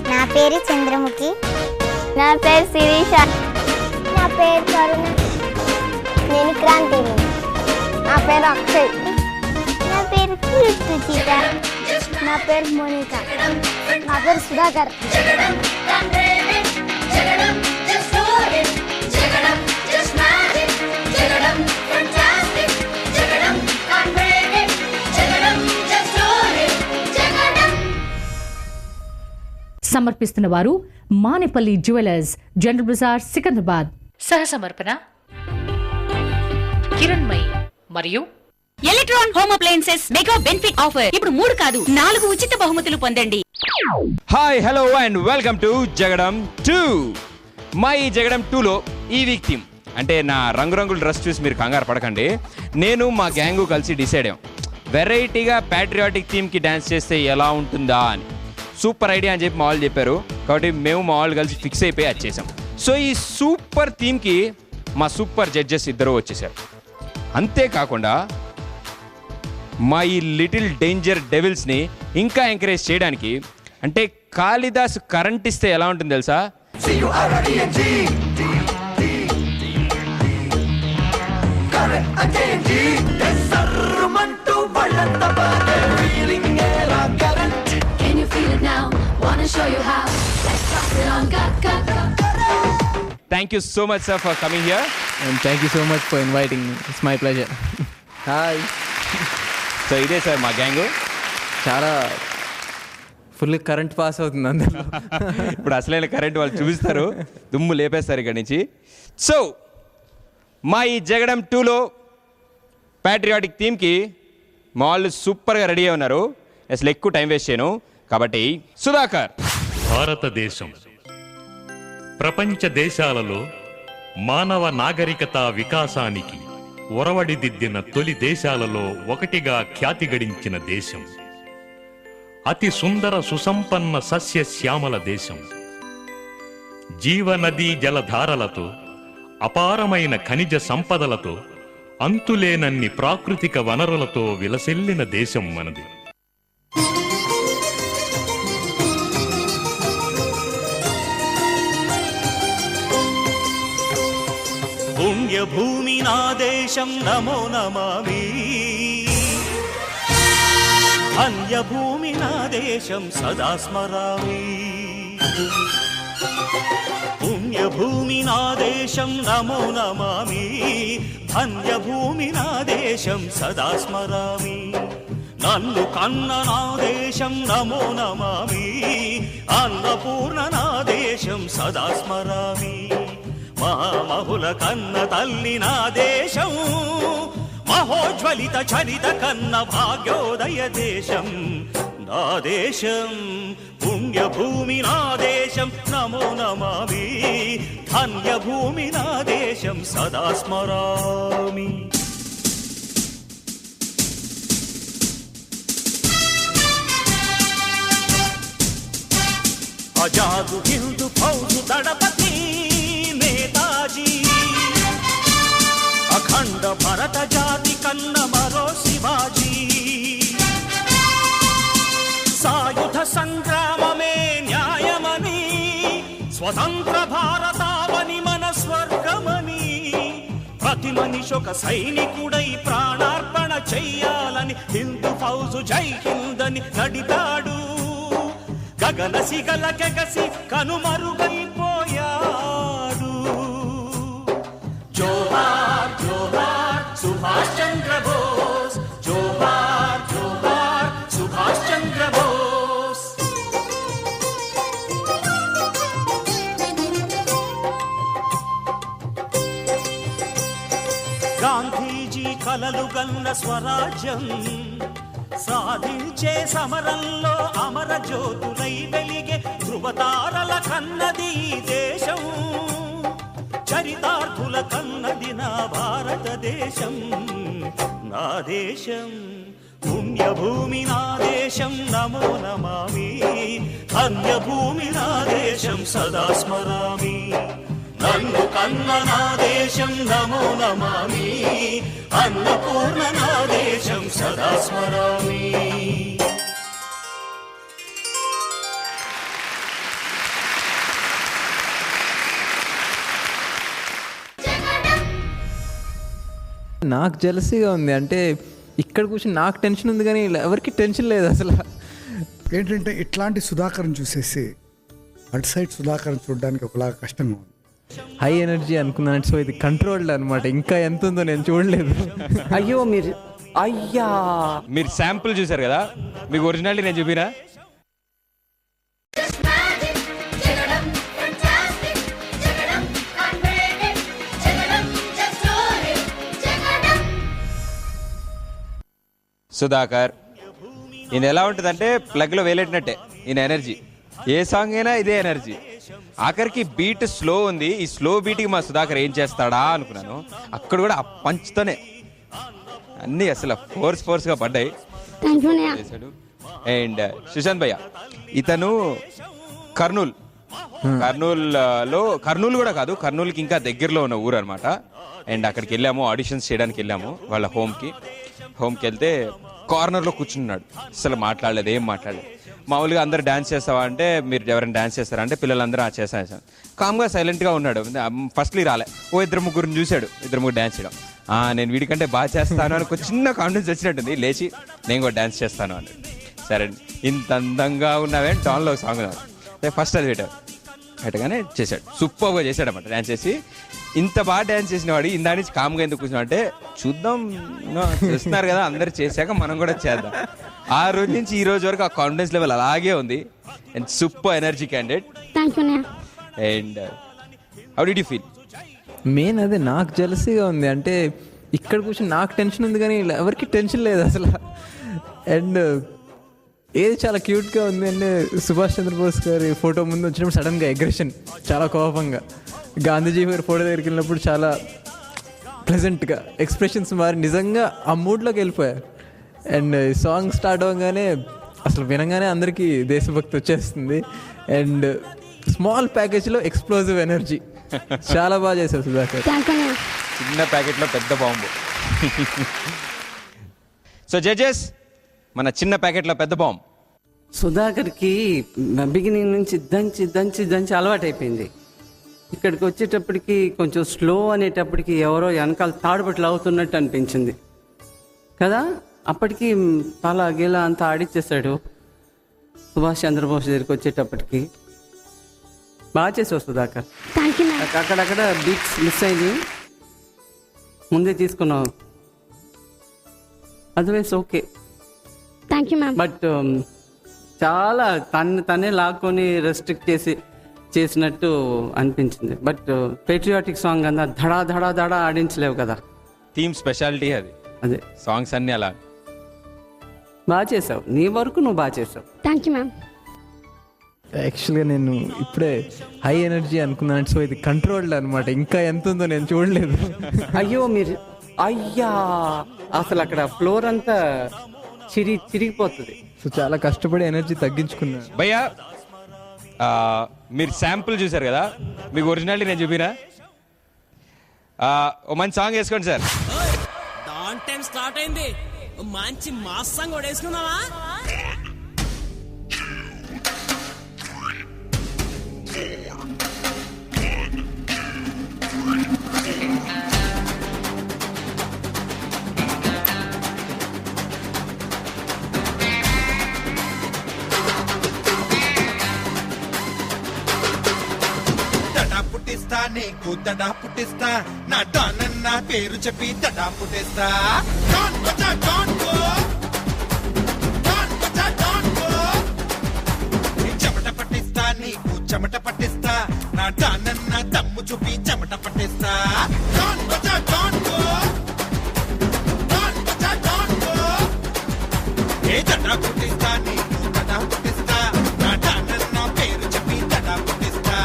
నా పేరు చంద్రముఖి. నా పేరు శిరీష. నా పేరు కరుణ. నేను క్రాంతిని. నా పేరు అక్షయ్. నా పేరు సుచిత. నా పేరు మోనిక. నా పేరు సుధాకర్. సమర్పిస్తున్న వారు మానేపల్లి జ్యువెలర్స్, జనరల్ బజార్, సికింద్రాబాద్. సహసమర్పణ కిరణ్మయి మరియు electron home appliances mega benefit offer. ఇప్పుడు 3 కాదు 4 ఉచిత బహుమతులు పొందండి. Hi, hello and welcome to Jagadam 2. మా ఈ జగడం 2లో ఈ వీక్ థీమ్ అంటే నా రంగురంగుల డ్రెస్ చూసి మీరు కంగారు పడకండి. నేను మా గ్యాంగు కలిసి డిసైడ్ అయ్యాం వెరైటీగా ప్యాట్రియాటిక్ థీమ్కి డ్యాన్స్ చేస్తే ఎలా ఉంటుందా అని. సూపర్ ఐడియా అని చెప్పి మా వాళ్ళు చెప్పారు కాబట్టి మేము మా వాళ్ళు కలిసి ఫిక్స్ అయిపోయి అది చేసాం. సో ఈ సూపర్ థీమ్కి మా సూపర్ జడ్జెస్ ఇద్దరు వచ్చేసారు. అంతేకాకుండా మా ఈ లిటిల్ డేంజర్ డెవిల్స్ని ఇంకా ఎంకరేజ్ చేయడానికి అంటే కాళిదాస్ కరెంట్ ఇస్తే ఎలా ఉంటుంది తెలుసా? Thank you so much, sir, for coming here. And thank you so much for inviting me. It's my pleasure. Hi. So ఇదే సార్ మా గ్యాంగు. చాలా ఫుల్ కరెంట్ పాస్ అవుతుంది అందరూ. ఇప్పుడు అసలైన కరెంట్ వాళ్ళు చూపిస్తారు, దుమ్ము లేపేస్తారు ఇక్కడి నుంచి. సో మా ఈ జగడం 2లో ప్యాట్రియాటిక్ థీమ్కి మా వాళ్ళు సూపర్గా రెడీ అయి ఉన్నారు. అసలు ఎక్కువ టైం వేస్ట్ చేయను కాబట్టి సుధాకర్. భారతదేశం ప్రపంచ దేశాలలో మానవ నాగరికత వికాసానికి ఒరవడిదిద్దిన తొలి దేశాలలో ఒకటిగా ఖ్యాతి గడించిన దేశం. అతి సుందర సుసంపన్న సస్యశ్యామల దేశం. జీవనదీ జలధారలతో, అపారమైన ఖనిజ సంపదలతో, అంతులేనన్ని ప్రాకృతిక వనరులతో విలసిల్లిన దేశం మనది. పుణ్యభూమి నా దేశం నమో నమామి. అన్యభూమి నా దేశం సదా స్మరామి. పుణ్యభూమి నా దేశం నమో నమామి. అన్యభూమి నా దేశం సదా స్మరామి. నన్ను కన్న నా దేశం నమో నమామి. అన్నపూర్ణ నా దేశం సదా స్మరామి. మహామహుల కన్న తల్లి నా దేశం. మహోజ్వలిత చరిత కన్న భాగ్యోదయ దేశం నా దేశం. పుణ్యభూమి నా దేశం నమో నమామి. ధన్యభూమి నా దేశం సదా స్మరామి. ఆజాదు హిందూ ఫౌజు దళపతి నేతాజీ. అఖండ భరత జాతి కన్న మరో శివాజీ సాయుధ సంగ్రామమే న్యాయమని స్వతంత్ర భారతావని మన స్వర్గమని ప్రతి మనిషి ఒక సైనికుడై ప్రాణార్పణ చెయ్యాలని హిందూ ఫౌజు జై హిందని నడిపాడు గగన సిగల గెగసి కనుమరుగైపోయాడు జోహార్ జోహార్ సుభాష్ చంద్ర బోస్ జోహార్ జోహార్ సుభాష్ చంద్ర బోస్ గాంధీజీ కలలు గన్న స్వరాజ్యం సాధించే సమరంలో అమర జ్యోతులై వెలిగే ధృవతారల కన్నది ఈ దేశం చరితార్థుల కన్నది నా భారతదేశం నా దేశం పుణ్యభూమి నా దేశం నమో నమామి ధన్యభూమి నా దేశం సదా స్మరామి నన్ను కన్న నా దేశం నమో నమామి అన్నపూర్ణ నా దేశం సదా స్మరామి నాకు జెలసీగా ఉంది. అంటే ఇక్కడ కూర్చొని నాకు టెన్షన్ ఉంది కానీ ఎవరికి టెన్షన్ లేదు అసలు. ఏంటంటే ఇట్లాంటి సుధాకర్ని చూసేసి అటు సైడ్ సుధాకర్ని చూడడానికి ఒకలాగా కష్టంగా ఉంది. హై ఎనర్జీ అనుకున్నాను. సో ఇది కంట్రోల్డ్ అనమాట. ఇంకా ఎంత ఉందో నేను చూడలేదు. అయ్యో మీరు శాంపుల్ చూసారు కదా, మీకు ఒరిజినాలిటీ నేను చూపినా? సుధాకర్ ఈయన ఎలా ఉంటుందంటే ప్లగ్లో వేలెట్టినట్టే ఈయన ఎనర్జీ. ఏ సాంగ్ అయినా ఇదే ఎనర్జీ. ఆఖరికి బీట్ స్లో ఉంది, ఈ స్లో బీట్కి మా సుధాకర్ ఏం చేస్తాడా అనుకున్నాను. అక్కడ కూడా ఆ పంచ్తోనే అన్నీ అసలు ఫోర్స్గా పడ్డాయి చేశాడు. అండ్ సుశాంత్ భయ్య ఇతను కర్నూలు కూడా కాదు, కర్నూలుకి ఇంకా దగ్గరలో ఉన్న ఊరు అనమాట. అండ్ అక్కడికి వెళ్ళాము, ఆడిషన్స్ చేయడానికి వెళ్ళాము వాళ్ళ హోమ్కి వెళ్తే కార్నర్లో కూర్చున్నాడు. అసలు మాట్లాడలేదు, ఏం మాట్లాడలేదు. మామూలుగా అందరు డ్యాన్స్ చేస్తావా అంటే మీరు ఎవరైనా డ్యాన్స్ చేస్తారంటే పిల్లలందరూ చేస్తాను కామ్గా సైలెంట్గా ఉన్నాడు. ఫస్ట్లీ రాలే, ఇద్దరు ముగ్గురిని చూశాడు, ఇద్దరు ముగ్గురు డ్యాన్స్ చేయడం. నేను వీడికంటే బాగా చేస్తాను అని ఒక చిన్న కాన్ఫిడెన్స్ వచ్చినట్టుంది. లేచి నేను కూడా డ్యాన్స్ చేస్తాను అని. సరే ఇంత అందంగా ఉన్నావే డాన్లో సాంగ్ ఫస్ట్ అది పెట్టగానే చేశాడు. సూపర్గా చేశాడు అన్నమాట. డ్యాన్స్ చేసి ఇంత బాగా డ్యాన్స్ చేసిన వాడు ఇందా నుంచి కామ్గా ఎందుకు కూర్చున్నాడు అంటే చూద్దాం, చూస్తున్నారు కదా అందరు చేశాక మనం కూడా చేద్దాం. ఆ రోజు నుంచి ఈ రోజు వరకు ఆ కాన్ఫిడెన్స్ లెవెల్ అలాగే ఉంది. And super energy candidate. And how did you feel? Main అదే నాకు జెలసీగా ఉంది. అంటే ఇక్కడ కూర్చొని నాకు టెన్షన్ ఉంది కానీ ఎవరికి టెన్షన్ లేదు అసలు. అండ్ ఏది చాలా క్యూట్గా ఉంది అంటే సుభాష్ చంద్రబోస్ గారి ఫోటో ముందు వచ్చినప్పుడు సడన్గా అగ్రెషన్, చాలా కోపంగా. గాంధీజీ గారి ఫోటో దగ్గరికి వెళ్ళినప్పుడు చాలా ప్లెజెంట్గా ఎక్స్ప్రెషన్స్ మారి నిజంగా ఆ మూడ్లోకి వెళ్ళిపోయారు. అండ్ సాంగ్ స్టార్ట్ అవ్వగానే అసలు వినగానే అందరికీ దేశభక్తి వచ్చేస్తుంది. అండ్ స్మాల్ ప్యాకేజ్లో ఎక్స్ప్లోజివ్ ఎనర్జీ చాలా బాగా చేశారు సుధాకర్. చిన్న ప్యాకెట్లో పెద్ద బాంబు. సో జడ్జెస్, మన చిన్న ప్యాకెట్లో పెద్ద బాంబు. సుధాకర్కి బిగినింగ్ నుంచి దంచి అలవాటు అయిపోయింది. ఇక్కడికి వచ్చేటప్పటికి కొంచెం స్లో అనేటప్పటికి ఎవరో వెనకాల తాడుబట్లు అవుతున్నట్టు అనిపించింది కదా. అప్పటికి తల గీల అంతా ఆడిచ్చేసాడు. సుభాష్ చంద్రబోస్ దగ్గరికి వచ్చేటప్పటికి బాగా చేసావు సుధాకర్. అక్కడక్కడ బీట్స్ మిస్ అయింది, ముందే తీసుకున్నావు, అదర్వైజ్ ఓకే. బట్ చాలా తనే లాక్కొని రెస్ట్రిక్ట్ చేసినట్టు అనిపించింది. బట్ పేట్రియాటిక్ సాంగ్ అంతా ధడా ఆడించలేవు కదా. థీమ్ స్పెషాలిటీ అది. అదే సాంగ్స్ అన్నీ అలా బాగా చేసావు. నీ వరకు నువ్వు బాగా చేసావు. యాక్చువల్గా నేను ఇప్పుడే హై ఎనర్జీ అనుకున్నాను. సో ఇది కంట్రోల్డ్ అనమాట. ఇంకా ఎంత ఉందో నేను చూడలేదు. అయ్యా అసలు అక్కడ ఫ్లోర్ అంతా చిరిగిపోతుంది. సో చాలా కష్టపడి ఎనర్జీ తగ్గించుకున్నాను. భయ్యా మీరు శాంపుల్ చూసారు కదా, మీకు ఒరిజినాలిటీ నేను చూపినా? ఓ మంచి సాంగ్ వేసుకోండి సార్. స్టార్ట్ అయింది. మంచి మాసం కూడా వేసుకుందామా? పుట్టిస్తా నీకు తడా పుట్టిస్తా నా డానన్న పేరు చెప్పి తడా పుట్టిస్తా డాన్ బజా డాన్ గో డాన్ బజా డాన్ గో చెమట పట్టిస్తా నీకు చెమట పట్టిస్తా నా డానన్న దమ్ము చూపి చెమట పట్టిస్తా డాన్ బజా డాన్ గో డాన్ బజా డాన్ గో ఏ తడా పుట్టిస్తా నీకు తడా పుట్టిస్తా నా డానన్న పేరు చెప్పి తడా పుట్టిస్తా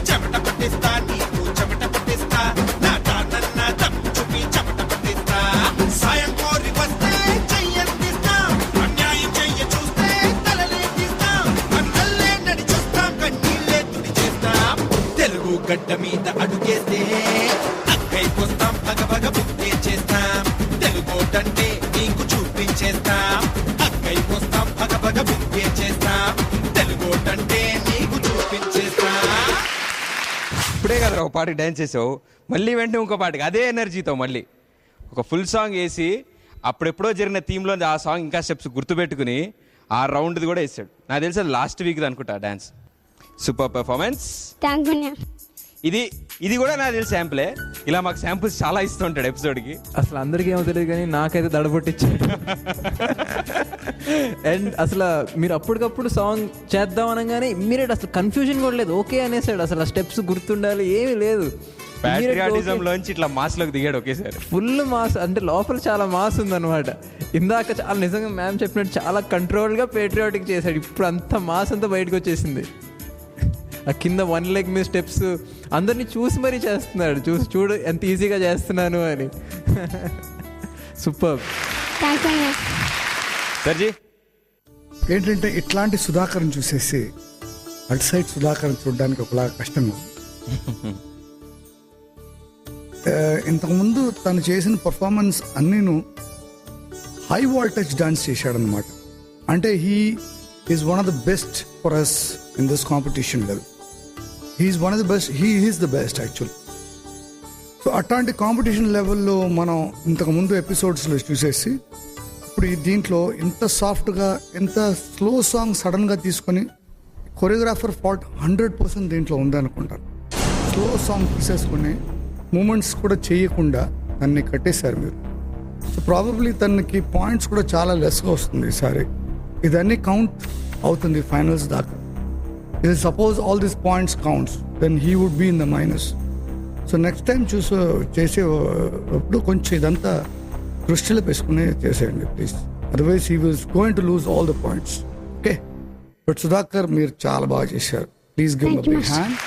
చెమట పట్టిస్తా నీకు చెమట పట్టిస్తా నా డానన్న దమ్ము చూపి చెమట పట్టిస్తా సాయం కోరి వస్తే చెయ్యందిస్తా అన్యాయం చెయ్య చూస్తే తలలేకిస్తా అన్నల్లే నడి చూస్తాం కన్నీళ్ళే తుడి చేస్తాం తెలుగు గడ్డ మీద అడుగేస్తే అక్కైపోస్తాం భగభగ బుద్ధి చేస్తాం తెలుగోటంటే నీకు చూపించేస్తాం అక్కైపోస్తాం భగభగ బుద్ధి చేస్తాం తెలుగోటంటే నీకు చూపించేస్తాం. ఇప్పుడే కదా ఒక పాటకి డ్యాన్స్ చేసావు, మళ్ళీ వెంటనే ఇంకో పాటకి అదే ఎనర్జీతో మళ్ళీ ఒక ఫుల్ సాంగ్ వేసి అప్పుడెప్పుడో జరిగిన థీమ్లో ఆ సాంగ్ ఇంకా స్టెప్స్ గుర్తుపెట్టుకుని ఆ రౌండ్ది కూడా వేసాడు. నాకు తెలిసి అది లాస్ట్ వీక్ది అనుకుంటా dance. Super performance. Thank you. ఇది కూడా నాకు తెలిసి శాంపులే. ఇలా మాకు శాంపుల్స్ చాలా ఇస్తూ ఉంటాడు ఎపిసోడ్కి. అసలు అందరికీ ఏమో తెలియదు కానీ నాకైతే దడబొట్టించాడు. అండ్ అసలు మీరు అప్పటికప్పుడు సాంగ్ చేద్దాం అనగానే ఇమ్మీడియట్ అసలు కన్ఫ్యూజన్ కూడా లేదు, ఓకే అనేసాడు. అసలు ఆ స్టెప్స్ గుర్తుండాలి ఏమీ లేదు. ప్యాట్రియాటిజంలోంచి ఇట్లా మాస్లోకి దిగాడు ఒకేసారి. ఫుల్ మాస్, అంటే లోపల చాలా మాస్ ఉందన్నమాట. ఇందాక చాలా నిజంగా మ్యామ్ చెప్పినట్టు చాలా కంట్రోల్గా పేట్రియాటిక్ చేశాడు. ఇప్పుడు అంత మాస్ అంతా బయటకు వచ్చేసింది. ఆ కింద వన్ లెగ్ మీద స్టెప్స్ అందరినీ చూసి మరీ చేస్తున్నాడు. చూడు ఎంత ఈజీగా చేస్తున్నాను అని. సూపర్. సర్జీ ఏంటంటే ఇట్లాంటి సుధాకర్ని చూసేసి అటు సైడ్ సుధాకర్ని చూడడానికి ఒకలా కష్టంగా ఉంది. ఇంతకుముందు తను చేసిన పర్ఫార్మెన్స్ అన్నీను హై వాల్టేజ్ డాన్స్ చేశాడనమాట. అంటే he is one of the best for us in this competition level. He is one of the best, he is the best actually. So అట్లాంటి కాంపిటీషన్ లెవెల్లో మనం ఇంతకుముందు ఎపిసోడ్స్లో చూసేసి ఇప్పుడు దీంట్లో ఎంత సాఫ్ట్గా, ఎంత స్లో సాంగ్ సడన్గా తీసుకొని కొరియోగ్రాఫర్ ఫాల్ట్ 100% దీంట్లో ఉందనుకుంటాను. స్లో సాంగ్ తీసేసుకొని మూమెంట్స్ కూడా చేయకుండా దాన్ని కట్టేశారు మీరు. సో ప్రాబబ్లీ తనకి పాయింట్స్ కూడా చాలా లెస్గా వస్తుంది ఈసారి. ఇదన్నీ కౌంట్ అవుతుంది ఫైనల్స్ దాకా. ఇది suppose all these points counts, then he would be in the minus. So next time చేసేటప్పుడు కొంచెం ఇదంతా దృష్టిలో పెట్టుకుని చేసేయండి please. Otherwise he will going to lose all the points. Okay, but Sudhakar మీరు చాలా బాగా చేశారు. Please give a big hand.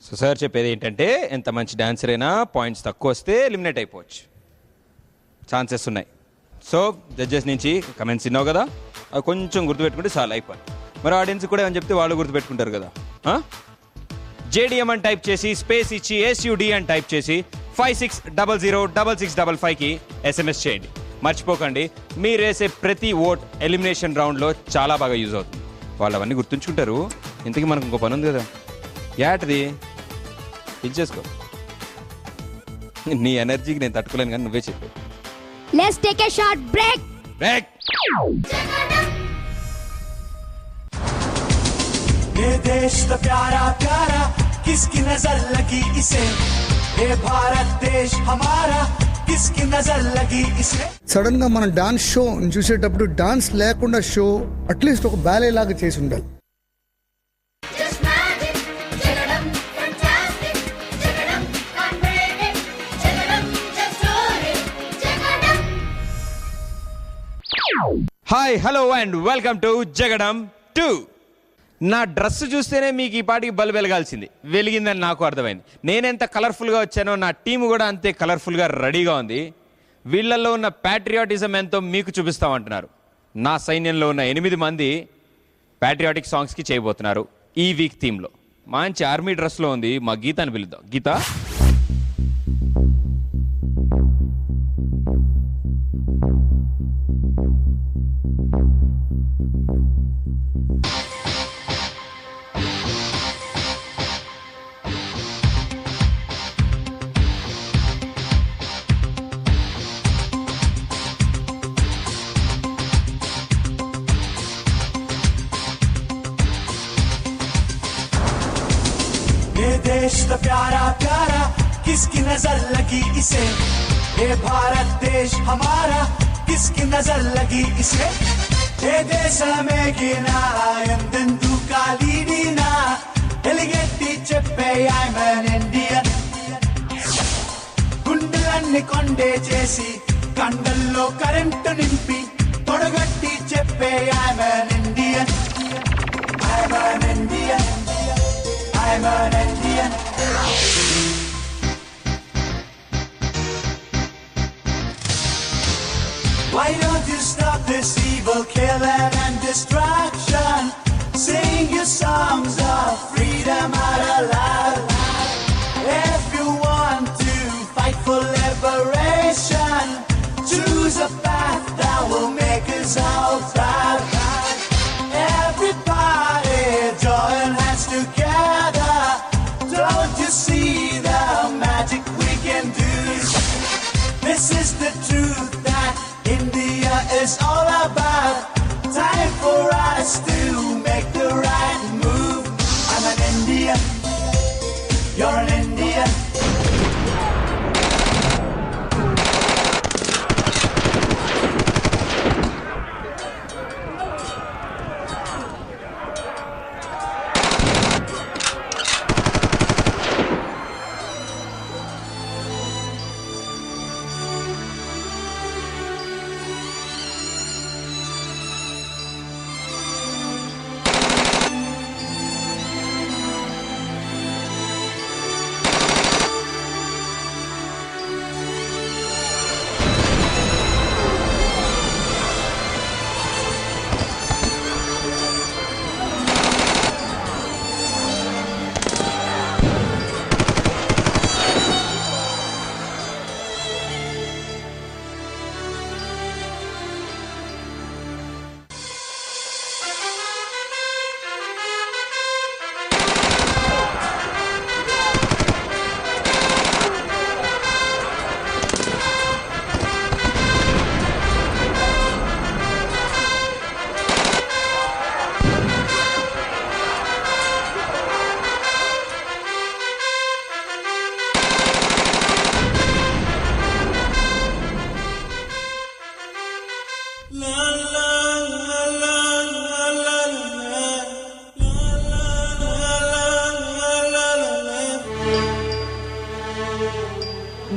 So sir చెప్పేది ఏంటంటే ఎంత మంచి డాన్సర్ అయినా పాయింట్స్ తక్కువ వస్తే ఎలిమినేట్ అయిపోవచ్చు, ఛాన్సెస్ ఉన్నాయి. సో జడ్జెస్ నుంచి కమెంట్స్ విన్నావు కదా, అవి కొంచెం గుర్తుపెట్టుకుంటే చాలా అయిపోయింది. మరి ఆడియన్స్ కూడా ఏమని చెప్తే వాళ్ళు గుర్తుపెట్టుకుంటారు కదా. జేడిఎం అని టైప్ చేసి స్పేస్ ఇచ్చి SUD అని టైప్ చేసి 56006655కి SMS చేయండి. మర్చిపోకండి, మీరు వేసే ప్రతి ఓట్ ఎలిమినేషన్ రౌండ్లో చాలా బాగా యూజ్ అవుతుంది. వాళ్ళు అవన్నీ గుర్తుంచుకుంటారు. ఇంతకీ మనకు ఇంకో పని ఉంది కదా, యాటిది ఇచ్చేసుకో. నీ ఎనర్జీకి నేను తట్టుకోలేను కానీ నువ్వే చెప్పు. Let's take a short break. Break. ये देश तो प्यारा प्यारा किसकी नजर लगी इसे, ये भारत देश हमारा किसकी नजर लगी इसे. సడన్ గా మనం డాన్స్ షో చూసేటప్పుడు డాన్స్ లేకుండా షో అట్లీస్ట్ ఒక బ్యాలే లాగా చేసి ఉండాలి. Hi, hello and welcome to Jagadam 2. నా డ్రెస్ చూస్తేనే మీకు ఈ పాటికి బల్బు వెలగాల్సింది, వెలిగిందని నాకు అర్థమైంది. నేనెంత కలర్ఫుల్గా వచ్చానో నా టీం కూడా అంతే కలర్ఫుల్గా రెడీగా ఉంది. వీళ్ళల్లో ఉన్న ప్యాట్రియాటిజం ఎంతో మీకు చూపిస్తామంటున్నారు. నా సైన్యంలో ఉన్న 8 మంది ప్యాట్రియాటిక్ సాంగ్స్కి చేయబోతున్నారు ఈ వీక్ థీమ్లో. మంచి ఆర్మీ డ్రెస్లో ఉంది మా గీత అని పిలుద్దాం. గీత ये देश तो प्यारा प्यारा किसकी नजर लगी इसे, ये भारत देश हमारा किसकी नजर लगी इसे, ये దేశమేగినా ఎందెందుకా లీడినా ఎలిగెట్టి చెప్పే I'm an Indian. గుండెలన్నీ కొండే చేసి కండల్లో కరెంటు నింపి తొడగట్టి చెప్పే I'm an Indian. I'm an Indian. I'm an Indian. Why don't you stop this evil killing and destruction? Sing your songs of freedom out aloud. If you want to fight for liberation, choose a path that will make us all proud. Everybody join hands together. Don't you see the magic we can do? This is the truth that India is all about. Time for us to make the right move. I'm an Indian. You're an Indian.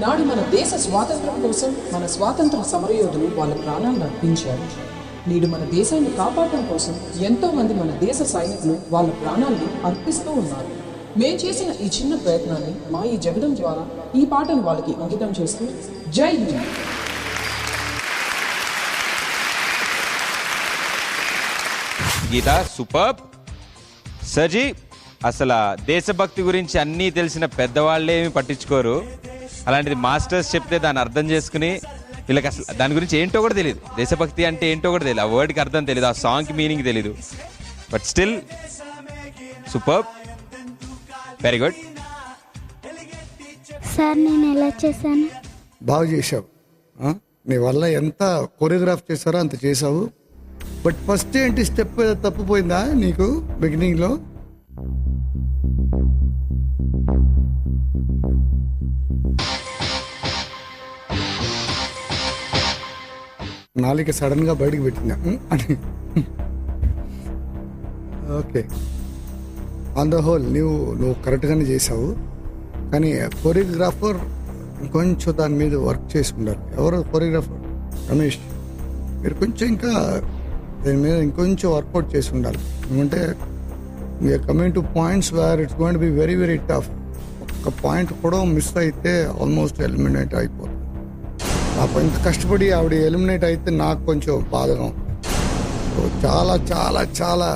నాడు మన దేశ స్వాతంత్రం కోసం మన స్వాతంత్ర సమరయోధులు వాళ్ళ ప్రాణాలను అర్పించారు. నేడు మన దేశాన్ని కాపాడటం కోసం ఎంతో మంది మన దేశ సైనికులు వాళ్ళ ప్రాణాలను అర్పిస్తూ ఉన్నారు. మేం చేసిన ఈ చిన్న ప్రయత్నాన్ని మా ఈ జగడం ద్వారా ఈ పాటను వాళ్ళకి అంకితం చేస్తూ జై హింద్. గీత సూపర్. సజీ, అసలు దేశభక్తి గురించి అన్నీ తెలిసిన పెద్దవాళ్ళేమి పట్టించుకోరు. అలాంటిది మాస్టర్స్ చెప్తే దాన్ని అర్థం చేసుకుని వీళ్ళకి అసలు దాని గురించి ఏంటో కూడా తెలియదు. దేశభక్తి అంటే ఏంటో కూడా తెలియదు, ఆ వర్డ్కి అర్థం తెలియదు, ఆ సాంగ్కి మీనింగ్ తెలీదు. But still super, very good. Sir నేను ఎలా చేశాను? బాగా చేసావు. నీ వల్ల ఎంత కొరియోగ్రాఫ్ చేశారో అంత చేసావు. బట్ ఫస్ట్ ఏంటి స్టెప్ తప్పిపోయిందా నీకు బిగినింగ్లో? నాలిక సడన్గా బయటకు పెట్టిందా అని. ఓకే, ఆన్ ద హోల్ నువ్వు కరెక్ట్గానే చేసావు. కానీ కొరియోగ్రాఫర్ ఇంకొంచెం దాని మీద వర్క్ చేసి ఉండాలి. ఎవరు కొరియోగ్రాఫర్? రమేష్, మీరు కొంచెం ఇంకా దీని మీద ఇంకొంచెం వర్కౌట్ చేసి ఉండాలి. ఎందుకంటే we are coming to points where it's going to be very very tough. ఒక్క పాయింట్ కూడా మిస్ అయితే ఆల్మోస్ట్ ఎలిమినేట్ అయిపోతుంది. ఇంత కష్టపడి ఆవిడ ఎలిమినేట్ అయితే నాకు కొంచెం బాధగా ఉంది. చాలా చాలా చాలా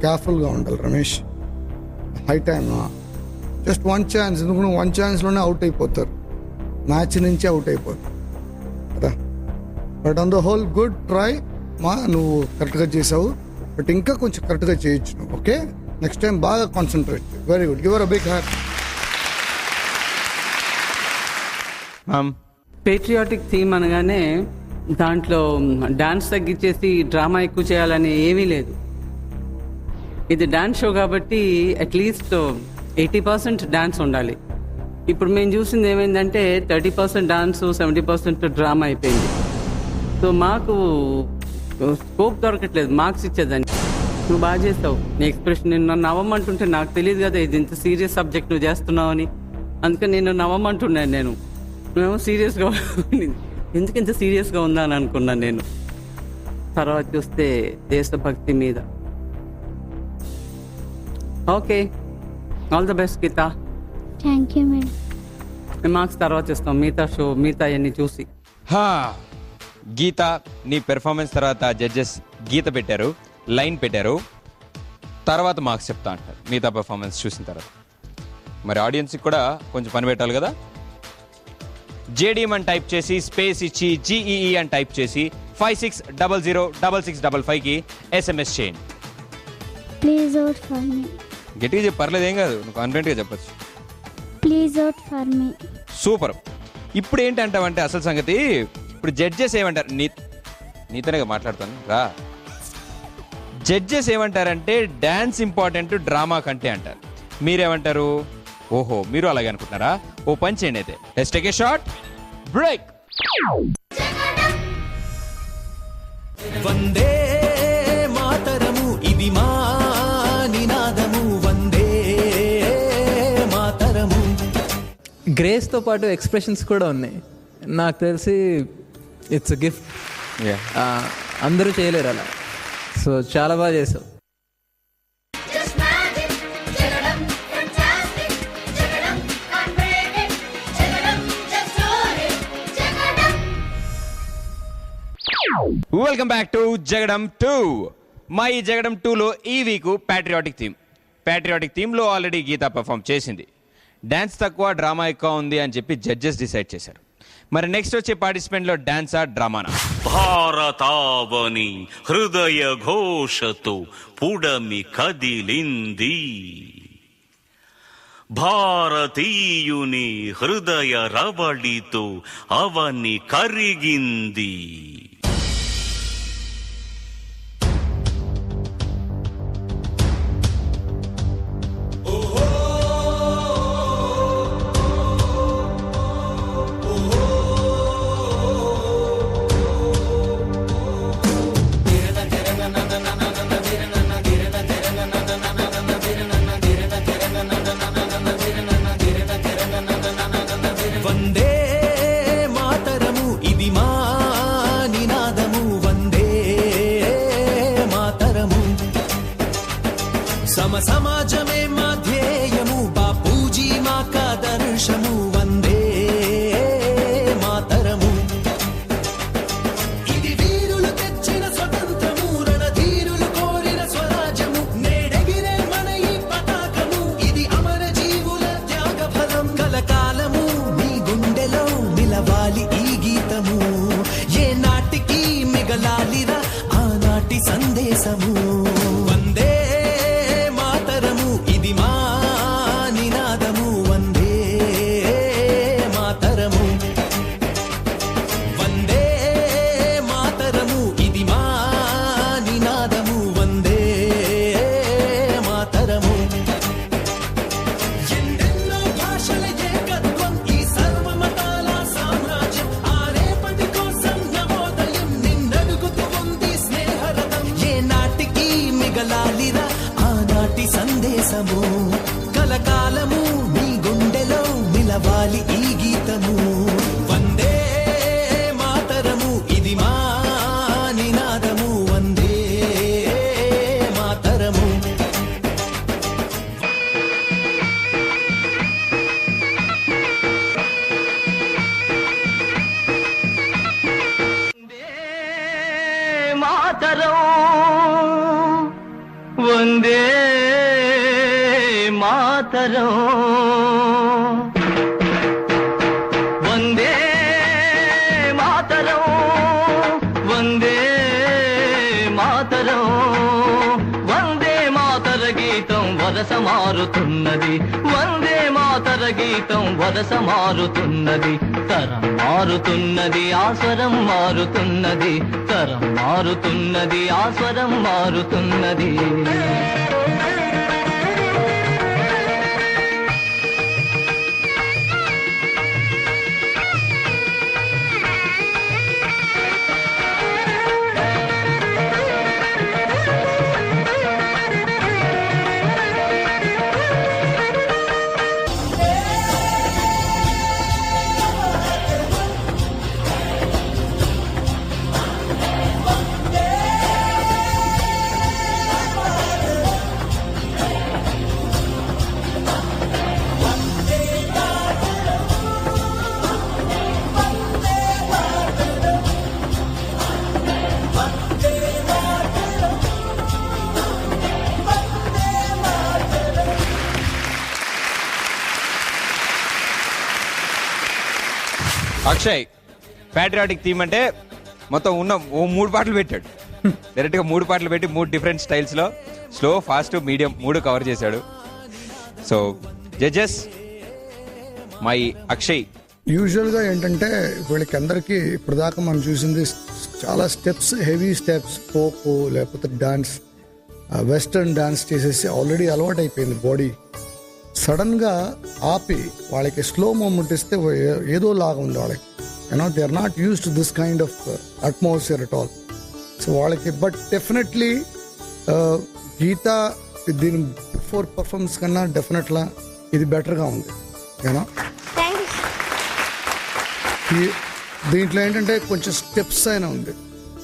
కేర్ఫుల్గా ఉండాలి Ramesh. High time just one chance, ఎందుకంటే వన్ ఛాన్స్లోనే అవుట్ అయిపోతారు, మ్యాచ్ నుంచి అవుట్ అయిపోతారు కదా. But on the whole good try మా, నువ్వు కరెక్ట్గా చేసావు. బట్ ఇంకా కొంచెం కరెక్ట్గా చేయొచ్చు నువ్వు. ఓకే, నెక్స్ట్ టైం బాగా concentrate. Very good, give a big hand. Patriotic theme అనగానే దాంట్లో డాన్స్ తగ్గించేసి డ్రామా ఎక్కువ చేయాలని ఏమీ లేదు. ఇది డాన్స్ షో కాబట్టి అట్లీస్ట్ 80% డాన్స్ ఉండాలి. ఇప్పుడు మేము చూసింది ఏమైందంటే 30% డాన్స్, 70% డ్రామా అయిపోయింది. సో మాకు స్కోప్ దొరకట్లేదు మార్క్స్ ఇచ్చేదాన్ని. నువ్వు బాగా చేస్తావు, నీ ఎక్స్ప్రెషన్, నేను నన్ను నవ్వమంటుంటే నాకు తెలియదు కదా ఇది ఇంత సీరియస్ సబ్జెక్ట్ నువ్వు చేస్తున్నావు అని. అందుకని నేను నవ్వమంటున్నాను. నువ్వేమో సీరియస్గా ఎందుకు ఇంత సీరియస్గా ఉందా అని అనుకున్నాను నేను. తర్వాత చూస్తే దేశభక్తి మీద. Okay, all the best Geetha. Thank you madam. మేము మార్క్స్ తర్వాత ఇస్తాం, మిగతా అవన్నీ చూసి. గీత, నీ పెర్ఫార్మెన్స్ తర్వాత జడ్జెస్ గీత పెట్టారు, లైన్ పెట్టారు, తర్వాత మార్క్స్ చెప్తా అంటారు మిగతా పెర్ఫార్మెన్స్ చూసిన తర్వాత. మరి ఆడియన్స్కి కూడా కొంచెం పని పెట్టాలి కదా. జేడీఎం అని టైప్ చేసి స్పేస్ ఇచ్చి జీఈఈ అని టైప్ చేసి 56006655కి SMS చేయండి. Please vote for me. గట్టిగా చెప్పు, పర్లేదు, ఏం కాదు, నువ్వు కాన్ఫిడెంట్గా చెప్పచ్చు. Please vote for me. Super. ఇప్పుడు ఏంటంటావంటే అసలు సంగతి, ఇప్పుడు జడ్జెస్ ఏమంటారు, నీతోనే మాట్లాడుతాను రా. జడ్జెస్ ఏమంటారంటే డాన్స్ ఇంపార్టెంట్ డ్రామా కంటే అంటారు. మీరేమంటారు? ఓహో, మీరు అలాగే అనుకుంటున్నారా? ఓ పని చేయండి అయితే, let's take a short break. వందే మాతరము, ఇది మా నినాదము, వందే మాతరము. గ్రేస్తో పాటు ఎక్స్ప్రెషన్స్ కూడా ఉన్నాయి. నాకు తెలిసి ఇట్స్ గిఫ్ట్. అందరూ చేయలేరు అలా. సో చాలా బాగా చేసావు. Welcome back to Jagadam 2. My జగడం 2లో ఈ వీక్ ప్యాట్రియాటిక్ థీమ్లో ఆల్రెడీ గీత పర్ఫామ్ చేసింది. డాన్స్ తక్కువ డ్రామా ఎక్కువ ఉంది అని చెప్పి జడ్జెస్ డిసైడ్ చేశారు. మరి నెక్స్ట్ వచ్చే పార్టిసిపెంట్లో డాన్సా డ్రామానా? భారతావని హృదయ ఘోషతో పుడమి కదిలింది, భారతీయుని హృదయ రవళితో అవని కరిగింది. వందే మాతరము, ఇది మా నినాదము, వందే మాతరము. సమాజమే మా ధ్యేయము, బాపూజీ మా కాదర్శము, వందే మాతరము. ఇది వీరులు తెచ్చిన స్వతంత్రము, రణధీరులు కోరిన స్వరాజ్యము, నేడెగిరే మన ఈ పతాకము, ఇది అమర జీవుల త్యాగ ఫలం. కలకాలము నీ గుండెలో నిలవాలి ఈ గీతము, ఏ నాటికి మిగలాలిరా ఆనాటి సందేశము. వందే మాతరము, ఇది మా నినాదము, వందే మాతరము. వందే మాతరము, ఇది మా నినాదము, వందే మాతరము. ఎన్నెన్నో భాషల ఏకత్వం, ఈ సర్వమతాల సామ్రాజ్యం, ఆరేపటి కోసం నవోదయం, నిన్నడుగుతూ ఉంది స్నేహరథం. ఏ నాటికి మిగలాలిరా ఆనాటి సందేశము, కలకాలము నీ గుండెలో నిలవాలి ఈ గీతము. వందే మాతరము, ఇది మా నినాదము, వందే మాతరము. మాతరం వందే మాతరం వందే మాతరం వందే మాతరం మారుతున్నది, వందే మాతర గీతం వరస మారుతున్నది, తరం మారుతున్నది, ఆస్వరం మారుతున్నది, తరం మారుతున్నది, ఆస్వరం మారుతున్నది. అక్షయ్ ప్యాట్రియాటిక్ థీమ్ అంటే మొత్తం ఉన్న 3 పాటలు పెట్టాడు. డైరెక్ట్గా 3 పాటలు పెట్టి 3 డిఫరెంట్ స్టైల్స్లో స్లో, ఫాస్ట్, మీడియం 3 కవర్ చేశాడు. So judges, my Akshay. యూజువల్గా ఏంటంటే వీళ్ళకి అందరికీ ఇప్పుడు దాకా మనం చూసింది చాలా స్టెప్స్, హెవీ స్టెప్స్, ఫోక్ లేకపోతే డాన్స్, వెస్టర్న్ డాన్స్ చేసేసి ఆల్రెడీ అలవాటు అయిపోయింది బాడీ. సడన్గా ఆపి వాళ్ళకి స్లో మూమెంట్ ఇస్తే ఏదో లాగా ఉంది వాళ్ళకి. They are not used to this kind of atmosphere at all. So వాళ్ళకి బట్ డెఫినెట్లీ గీత దీని బిఫోర్ పర్ఫార్మెన్స్ కన్నా డెఫినెట్లా ఇది బెటర్గా ఉంది. యూనో దీంట్లో ఏంటంటే కొంచెం స్టెప్స్ అయినా ఉంది,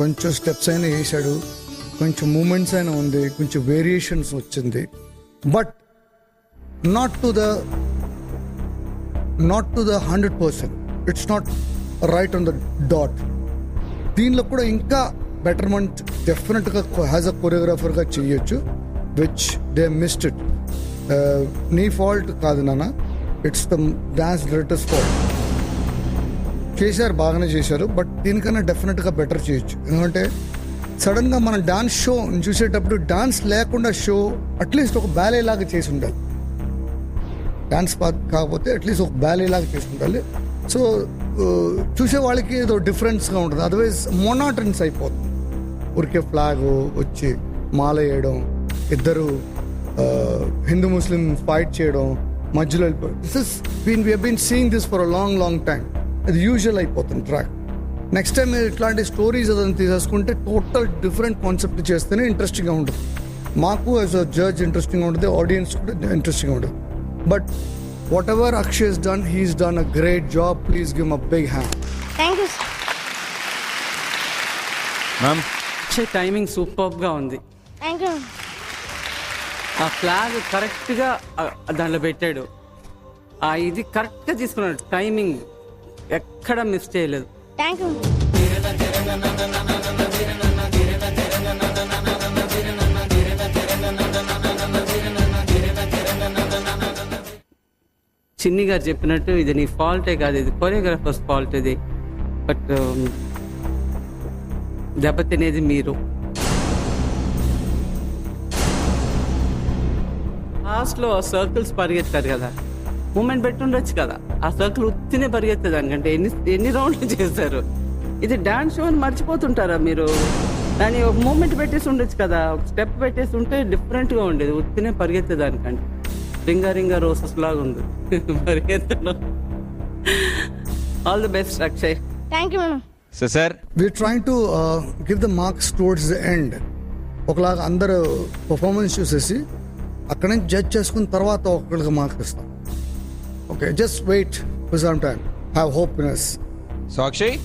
కొంచెం స్టెప్స్ అయినా వేసాడు, కొంచెం మూమెంట్స్ అయినా ఉంది, కొంచెం వేరియేషన్స్ వచ్చింది. But not to the 100%. It's not right on the dot. దీనిలో కూడా ఇంకా బెటర్మెంట్ డెఫినెట్గా యాజ్ అ కొరియోగ్రాఫర్గా చేయొచ్చు, విచ్ దే మిస్డ్ ఇట్. నీ ఫాల్ట్ కాదు నాన్న, it's the dance directors fault. చేశారు, బాగానే చేశారు, బట్ దీనికన్నా డెఫినెట్గా బెటర్ చేయొచ్చు. ఎందుకంటే సడన్గా మనం డాన్స్ షో చూసేటప్పుడు డాన్స్ లేకుండా షో అట్లీస్ట్ ఒక బ్యాలే లాగా చేసి ఉండాలి. డాన్స్ కాకపోతే అట్లీస్ట్ ఒక బ్యాలే లాగా చేసి ఉండాలి. సో చూసే వాళ్ళకి ఏదో డిఫరెన్స్గా ఉంటుంది. అదర్వైజ్ మోనాటన్స్ అయిపోతుంది. ఊరికే ఫ్లాగ్ వచ్చి మాల వేయడం, ఇద్దరు హిందూ ముస్లిం ఫైట్ చేయడం, మధ్యలో వెళ్ళిపోయి we been seeing this for a long time. అది యూజువల్ అయిపోతుంది ట్రాక్. నెక్స్ట్ టైం ఇట్లాంటి స్టోరీస్ అదంతా తీసేసుకుంటే టోటల్ డిఫరెంట్ కాన్సెప్ట్ చేస్తేనే ఇంట్రెస్టింగ్గా ఉంటుంది. మాకు యాజ్ అ జడ్జ్ ఇంట్రెస్టింగ్గా ఉంటుంది, ఆడియన్స్ కూడా ఇంట్రెస్టింగ్గా ఉంటుంది. But what ever Akshay has done, he's done a great job. Please give him a big hand. Thank you. Ma'am, Akshay timing సూపర్గా ఉంది. Thank you. ఆ ఫ్లాగ్ కరెక్ట్గా దాంట్లో పెట్టాడు. ఇది కరెక్ట్గా తీసుకున్నాడు, టైమింగ్ ఎక్కడ మిస్ చేయలేదు. Thank you. చిన్ని గారు చెప్పినట్టు ఇది నీ ఫాల్టే కాదు, ఇది కొరియోగ్రాఫర్స్ ఫాల్ట్. ఇది బట్ దెబ్బతినేది మీరు. లాస్ట్లో ఆ సర్కిల్స్ పరిగెత్తారు కదా, మూమెంట్ పెట్టుండొచ్చు కదా. ఆ సర్కిల్ ఉత్తినే పరిగెత్తే దానికంటే ఎన్ని రౌండ్లు చేశారు. ఇది డాన్స్ షో అని మర్చిపోతుంటారా మీరు? దాన్ని ఒక మూమెంట్ పెట్టేసి ఉండొచ్చు కదా, ఒక స్టెప్ పెట్టేసి ఉంటే డిఫరెంట్గా ఉండేది. ఉత్తినే పరిగెత్తే దానికంటే రింగా రోసెస్ లాగా ఉంది పరిగెత్తడం. All the best Akshay. Thank you, madam. So sir, We're trying to give the marks towards the end. ఒకలాగా అందరూ పర్ఫార్మెన్స్ చూసేసి అక్కడి నుంచి జడ్జ్ చేసుకున్న తర్వాత ఒకరికి మార్క్స్ ఇస్తాం. Okay, just wait for some time, have hopeness. So Akshay,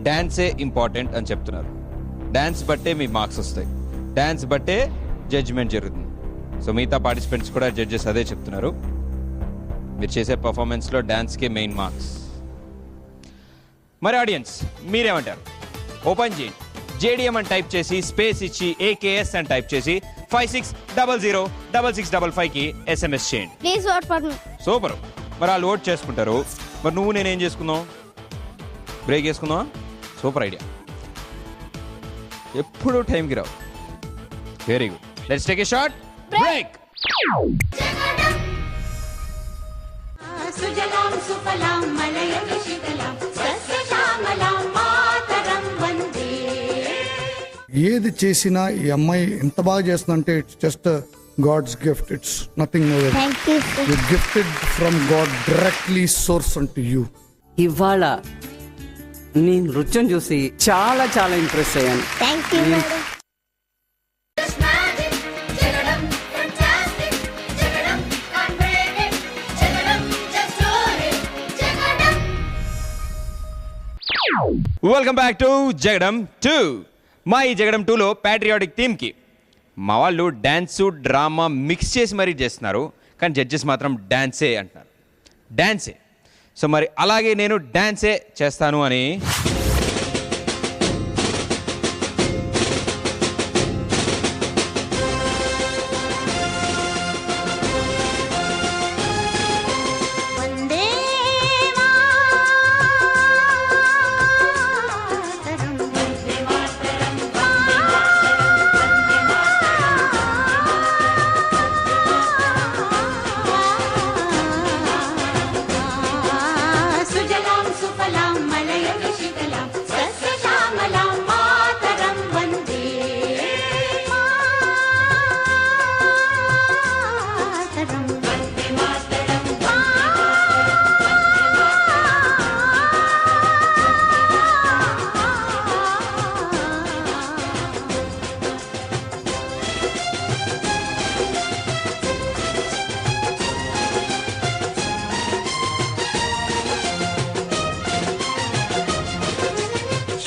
డాన్సే ఇంపార్టెంట్ అని చెప్తున్నారు. డాన్స్ బట్టే మీ మార్క్స్ వస్తాయి, డాన్స్ బట్టే జడ్జిమెంట్ జరుగుతుంది. సో మిగతా పార్టిసిపెంట్స్ కూడా జడ్జెస్ అదే చెప్తున్నారు. మీరు చేసే పర్ఫార్మెన్స్లో డాన్స్కే మెయిన్ మార్క్స్. మరి ఆడియన్స్ మీరేమంటారు? ఓపెన్ చేయండి, జేడిఎం అని టైప్ చేసి స్పేస్ ఇచ్చి AKS అని టైప్ చేసి 56006655కి SMS చేయండి. Please vote for me. Super. మరి వాళ్ళు ఓట్ చేసుకుంటారు. మరి నువ్వు నేనేం చేసుకుందాం? బ్రేక్ చేసుకుందామా? Super idea. ఎప్పుడు టైంకి రావు. Very good. Let's take a shot. Break. సుజలాం సుఫలాం మలయజ శీతలాం సస్యశ్యామలాం మాతరం వందే. ఏది చేసినా ఈ అమ్మాయి ఎంత బాగా చేస్తుందంటే it's just God's gift. It's nothing more. You gifted from God directly source to you. ఇవాళ నేను నృత్యం చూసి చాలా చాలా ఇంప్రెస్ అయ్యాను. Welcome back to Jagadam 2. మా ఈ జగడం 2లో ప్యాట్రియాటిక్ థీమ్కి మా వాళ్ళు డ్యాన్సు డ్రామా మిక్స్ చేసి మరీ చేస్తున్నారు, కానీ జడ్జెస్ మాత్రం డ్యాన్సే అంటున్నారు. డ్యాన్సే. సో మరి అలాగే నేను డ్యాన్సే చేస్తాను అని సుజలాం సుఫలాం మలయజ శీతలాం సస్యశ్యామలాం మాతరం వందే. మాతరం వందే మాతరం.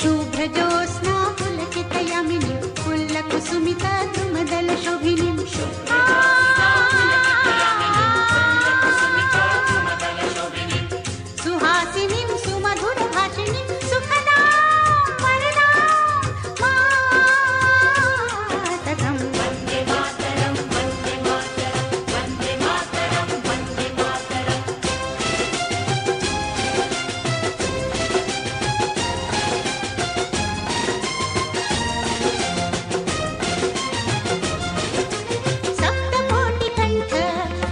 శుభ్రజోత్స్నా పులకితయామిని పుల్లకుసుమిత ద్రుమదల శోభినిం. సుహాసినిం సుమధుర భాషిణిం సుఖదాం వరదాం మాతరం వందే మాతరం వందే మాతరం వందే మాతరం వందే మాతరం. సప్తకోటి కంఠ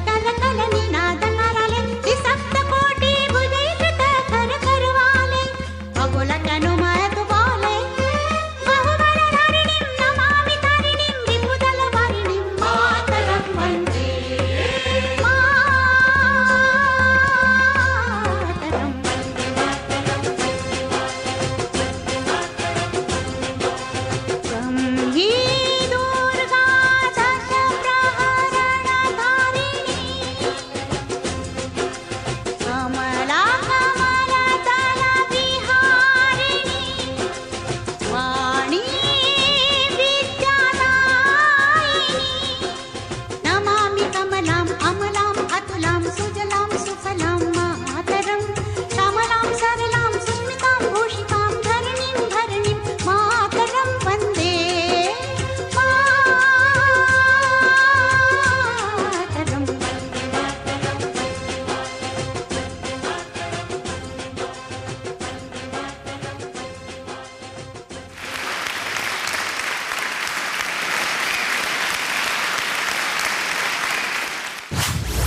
కలకల నినాద నరాలే సప్తకోటి భుజైకృత కర కరవాలే అగుల కనుమయకు బాలే బహుబల ధరిణిం నమామి ధరిణిం విపుదల వరిణిం మాతరం వందే మాతరం వందే మాతరం బ్రహ్మీ దుర్గా దశ ప్రహరణ ధారిణి కమలా కమల దళ విహారిణి వాణి విద్యాదాయిని నమామి కమలాం అమలాం అతులాం సుజలాం సుఫలాం మాతరం శ్యామలాం సరళాం సుస్మితాం భూషితాం ధరణిం ధరణిం మాతరం వందే మాతరం వందే మాతరం.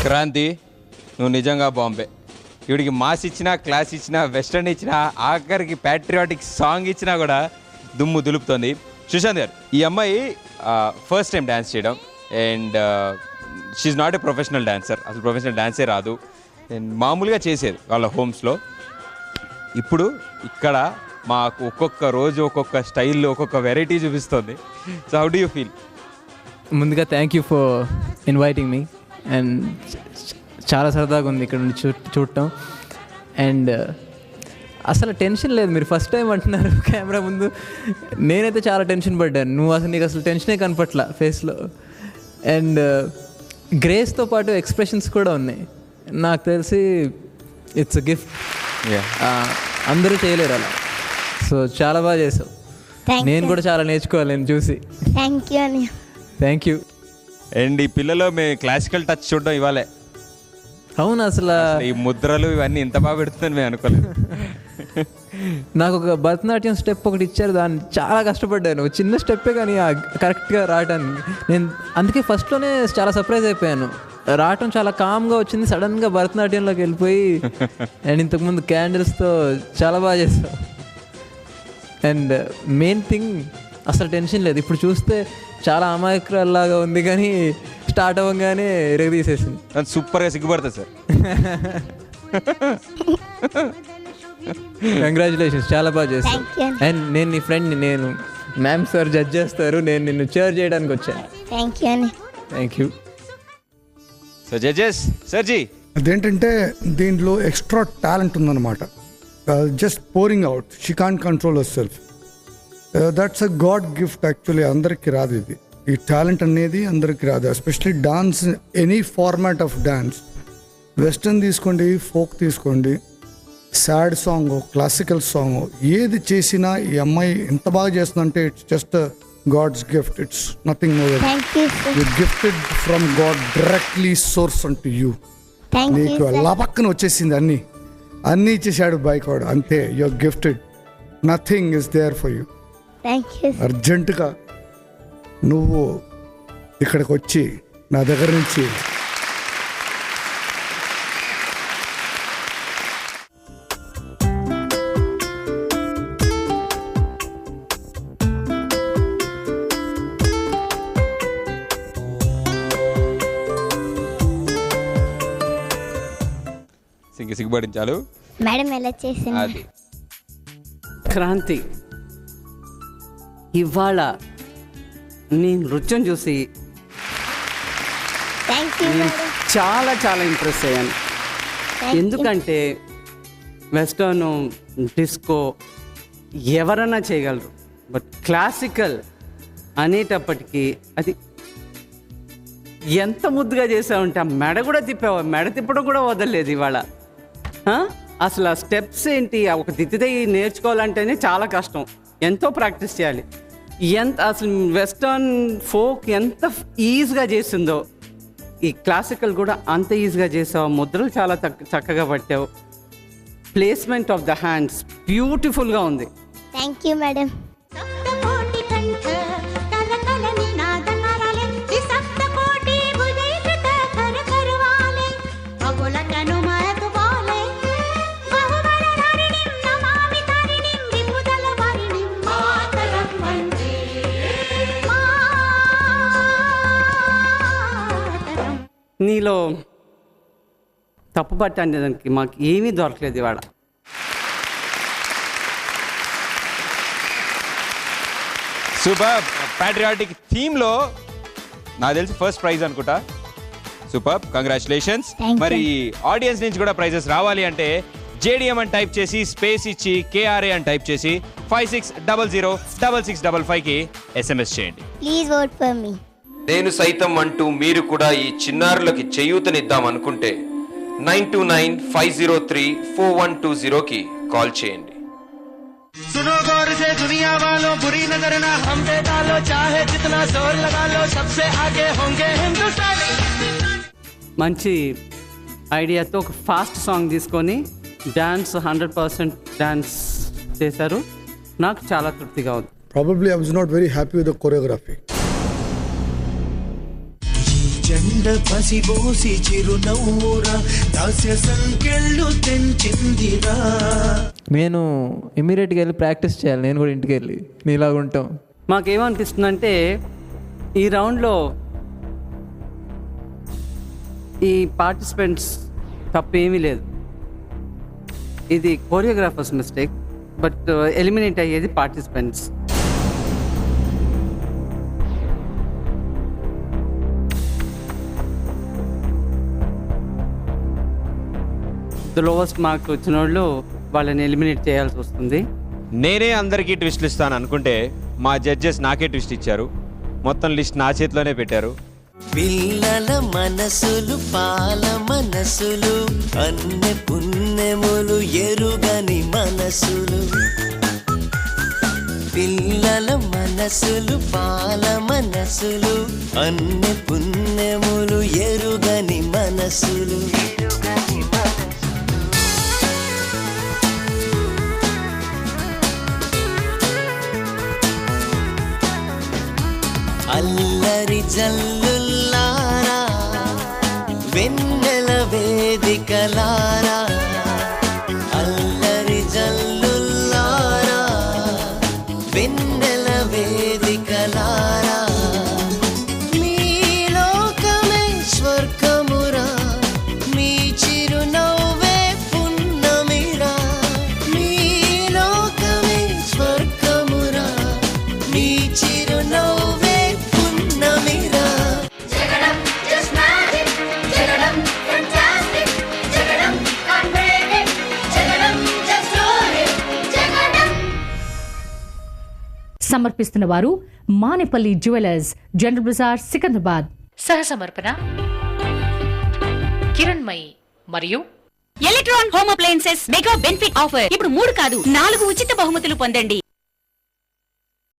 క్రాంతి, నువ్వు నిజంగా బాంబే. వీడికి మాస్ ఇచ్చినా, క్లాస్ ఇచ్చినా, వెస్టర్న్ ఇచ్చినా, ఆఖరికి ప్యాట్రియాటిక్ సాంగ్ ఇచ్చినా కూడా దుమ్ము దులుపుతుంది. సుశాంత్ గారు, ఈ అమ్మాయి ఫస్ట్ టైం డ్యాన్స్ చేయడం and she's not a professional dancer. అసలు ప్రొఫెషనల్ డాన్సే రాదు. అండ్ మామూలుగా చేసేది వాళ్ళ హోమ్స్లో. ఇప్పుడు ఇక్కడ మాకు ఒక్కొక్క రోజు ఒక్కొక్క స్టైల్లో ఒక్కొక్క వెరైటీ చూపిస్తుంది. So how do you feel? ముందుగా thank you for inviting me. And చాలా సరదాగా ఉంది ఇక్కడ నుండి చూడటం. అండ్ అసలు టెన్షన్ లేదు. మీరు ఫస్ట్ టైం అంటున్నారు కెమెరా ముందు. నేనైతే చాలా టెన్షన్ పడ్డాను. నువ్వు అసలు నీకు అసలు టెన్షనే కనపట్ల ఫేస్లో. అండ్ గ్రేస్తో పాటు ఎక్స్ప్రెషన్స్ కూడా ఉన్నాయి. నాకు తెలిసి ఇట్స్ అ గిఫ్ట్. అందరూ చేయలేరు అలా. సో చాలా బాగా చేసావు. నేను కూడా చాలా నేర్చుకోవాలి నేను చూసి. Thank you. అండ్ ఈ పిల్లలో మేము క్లాసికల్ టచ్ చూడడం ఇవ్వాలే. అవును, అసలు ఈ ముద్రలు ఇవన్నీ ఇంత బాగా పెడుతుందని మేము అనుకోలేదు. నాకు ఒక భరతనాట్యం స్టెప్ ఒకటి ఇచ్చారు, దాన్ని చాలా కష్టపడ్డాను. చిన్న స్టెప్పే కానీ కరెక్ట్గా రావడానికి నేను అందుకే ఫస్ట్లోనే చాలా సర్ప్రైజ్ అయిపోయాను. రావటం చాలా కామ్గా వచ్చింది, సడన్గా భరతనాట్యంలోకి వెళ్ళిపోయి అండ్ ఇంతకుముందు క్యాండిల్స్తో చాలా బాగా చేస్తాను. అండ్ మెయిన్ థింగ్ అసలు టెన్షన్ లేదు. ఇప్పుడు చూస్తే చాలా అమాయకురాల్లాగా ఉంది కానీ స్టార్ట్ అవ్వగానే ఎరగదీసేసింది. సూపర్గా సిగ్గుపడుతుంది సార్. కంగ్రాచులేషన్స్, చాలా బాగా చేస్తాను. అండ్ నేను నీ ఫ్రెండ్ని, నేను మ్యామ్ సార్ జడ్జ్ చేస్తారు, నేను నిన్ను చైర్ చేయడానికి వచ్చాను. Thank you. సో జడ్జెస్ సర్జీ, అదేంటంటే దీంట్లో ఎక్స్ట్రా టాలెంట్ ఉందన్నమాట. Just pouring out, she can't control herself. That's a God gift actually. అందరికి రాదు ఇది, ఈ టాలెంట్ అనేది అందరికి రాదు. Especially dance, any format of dance, western తీసుకోండి, ఫోక్ తీసుకోండి, సాడ్ సాంగ్, క్లాసికల్ సాంగ్, ఏది చేసినా ఈ అమ్మాయి ఎంత బాగా చేస్తుందంటే it's just God's gift. It's nothing more. You gifted from God, directly source అంటూ యూ. నీకు అలా పక్కన వచ్చేసింది, అన్నీ ఇచ్చేసాడు బైకాడ్, అంతే. Your gifted, nothing is there for you. అర్జెంటుగా నువ్వు ఇక్కడికి వచ్చి నా దగ్గర నుంచి సిగ్గుపడించాలు. మేడం ఎలా చేసింది? అది క్రాంతి, ఇవాళ నీ నృత్యం చూసి నేను చాలా చాలా ఇంప్రెస్ అయ్యాను. ఎందుకంటే వెస్టర్న్, డిస్కో ఎవరైనా చేయగలరు, బట్ క్లాసికల్ అనేటప్పటికీ అది ఎంత ముద్దుగా చేసావంటే ఆ మెడ కూడా తిప్పావు, మెడ తిప్పడం కూడా వదలలేదు ఇవాళ. అసలు ఆ స్టెప్స్ ఏంటి, ఒక దిద్దితే నేర్చుకోవాలంటేనే చాలా కష్టం, ఎంతో ప్రాక్టీస్ చేయాలి. అసలు వెస్టర్న్ ఫోక్ ఎంత ఈజీగా చేసిందో ఈ క్లాసికల్ కూడా అంత ఈజీగా చేసావు. ముద్రలు చాలా చక్కగా పట్టావు. ప్లేస్మెంట్ ఆఫ్ ద హ్యాండ్స్ బ్యూటిఫుల్గా ఉంది. Thank you madam. నీలో తప్పు పట్టడానికి మాకు ఏమీ దొరకలేదు ఇవాళ. సూపర్. ప్యాట్రియాటిక్ థీమ్లో నాకు తెలిసి ఫస్ట్ ప్రైజ్ అనుకుంటా. Super, congratulations. మరి ఆడియన్స్ నుంచి కూడా ప్రైజెస్ రావాలి అంటే JDM అని టైప్ చేసి స్పేస్ ఇచ్చి KRA అని టైప్ చేసి 56006655కి SMS చేయండి. Please vote for me. నేను సైతం అంటూ మీరు కూడా ఈ చిన్నారులకి చేయూతనిద్దాం అనుకుంటే 9295034120కి కాల్ చేయండి. सुनो गौर से दुनिया वालों, बुरी नजर ना हम पे डालो, चाहे जितना जोर लगा लो, सबसे आगे होंगे हिंदुस्तानी. మంచి ఐడియాతో ఒక ఫాస్ట్ సాంగ్ తీసుకొని డాన్స్ 100% డాన్స్ చేశారు. నాకు చాలా తృప్తిగా ఉంది. Probably I was not very happy with the choreography. జెండ పసిబోసి చిరునవ్వురా, దాస్య సంకెళ్ళు తెంచిందిరా. నేను ఇమీడియట్గా వెళ్ళి ప్రాక్టీస్ చేయాలి, నేను కూడా ఇంటికి వెళ్ళి నీలాగా ఉంటాం. మాకేమనిపిస్తుందంటే ఈ రౌండ్లో ఈ పార్టిసిపెంట్స్ తప్పేమీ లేదు, ఇది కోరియోగ్రాఫర్స్ మిస్టేక్, బట్ ఎలిమినేట్ అయ్యేది పార్టిసిపెంట్స్. లోవెస్ట్ మార్క్స్ వచ్చిన వాళ్ళు వాళ్ళని ఎలిమినేట్ చేయాల్సి వస్తుంది. నేనే అందరికీ ట్విస్ట్లు ఇస్తాను అనుకుంటే మా జడ్జెస్ నాకే ట్విస్ట్ ఇచ్చారు. మొత్తం లిస్ట్ నా చేతిలోనే పెట్టారు. పిల్లల మనసులు పాల మనసులు, అన్ని పుణ్యములు ఎరుగని మనసులు. పిల్లల మనసులు పాల మనసులు, అన్ని పుణ్యములు ఎరుగని మనసులు. అల్లరి జల్లుల్లారా వెన్నెల వేదికలారా అల్లరి జల్లుల్లారా వెన్నెల వేదికలారా మీ లోకమే స్వర్గమురా మీ చిరునవ్వే పున్నమిరా మీ లోకమే స్వర్గమురా మీ చిరునవ్వే పున్నమిరా జగడం just magic Jagadam fantastic Jagadam can't break it Jagadam just do it జగడం సమర్పిస్తున్న వారు మానేపల్లి జ్యువెలర్స్, జనరల్ బజార్, సికంద్రాబాద్. సహసమర్పణ కిరణ్మయి మరియు electron home appliances mega benefit offer ఇప్పుడు 3 కాదు 4 ఉచిత బహుమతులు పొందండి.